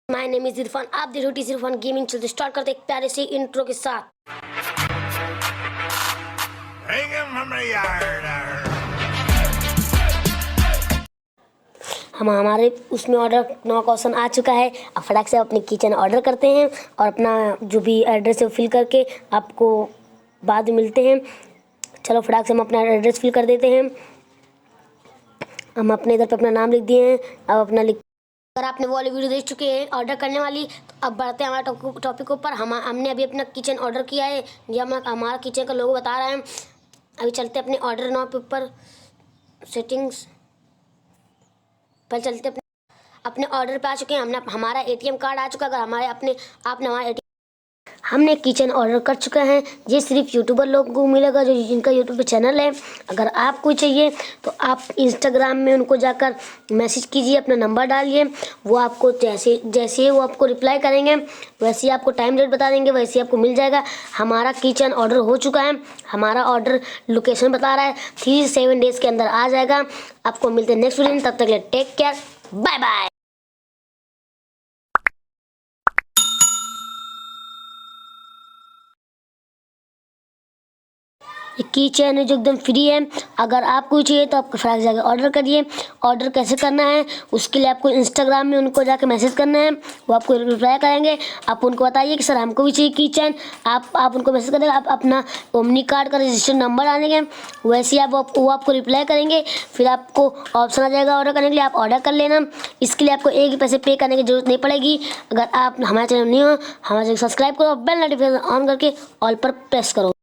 My name is Irfan, आप देख रहे हो इरफान गेमिंग। चलते स्टार्ट करते एक प्यारे से इंट्रो के साथ। हमारे उसमें ऑर्डर 9 क्वेश्चन आ चुका है। अब फटाक से अपने किचन ऑर्डर करते हैं और अपना जो भी एड्रेस है वो फिल करके आपको बाद में मिलते हैं। चलो फटाक से हम अपना एड्रेस फिल कर देते हैं। हम अपने इधर पे अपना नाम लिख दिए हैं। अब अपना अगर आपने वो वाली वीडियो देख चुके हैं ऑर्डर करने वाली, तो अब बढ़ते हैं हमारे टॉपिक के ऊपर। हमने अभी अपना किचन ऑर्डर किया है। ये हमारा किचन का लोगो बता रहा है। अभी चलते अपने ऑर्डर नाउ पे ऊपर सेटिंग्स पर चलते अपने ऑर्डर पे आ चुके हैं। हमने हमारा एटीएम कार्ड आ चुका है। अगर आपने हमारा हमने किचन ऑर्डर कर चुका है। ये सिर्फ यूट्यूबर लोगों को मिलेगा जो जिनका यूट्यूब पे चैनल है। अगर आपको चाहिए तो आप इंस्टाग्राम में उनको जाकर मैसेज कीजिए, अपना नंबर डालिए। वो आपको जैसे वो आपको रिप्लाई करेंगे वैसे ही आपको टाइम डेट बता देंगे, वैसे ही आपको मिल जाएगा। हमारा किचन ऑर्डर हो चुका है। हमारा ऑर्डर लोकेशन बता रहा है 3 से 7 डेज़ के अंदर आ जाएगा। आपको मिलते हैं नेक्स्ट वीडियो में। तब तक के लिए take care, bye bye. Kitchen है जो एकदम फ्री है। अगर आपको चाहिए तो आप फटाक जाकर ऑर्डर करिए। ऑर्डर कैसे करना है उसके लिए आपको इंस्टाग्राम में उनको जाकर मैसेज करना है। वो आपको रिप्लाई करेंगे। आप उनको बताइए कि सर हमको भी चाहिए किचन। आप उनको मैसेज करेंगे। आप अपना ओमनी कार्ड का रजिस्टर्ड नंबर डालेंगे, वैसे ही वो आपको रिप्लाई करेंगे। फिर आपको ऑप्शन आ जाएगा ऑर्डर करने के लिए, आप ऑर्डर कर लेना। इसके लिए आपको एक ही पैसे पे करने की जरूरत नहीं पड़ेगी। अगर आप हमारे चैनल नहीं हो, हमारे चैनल सब्सक्राइब करो, बेल नोटिफिकेशन ऑन करके ऑल पर प्रेस करो।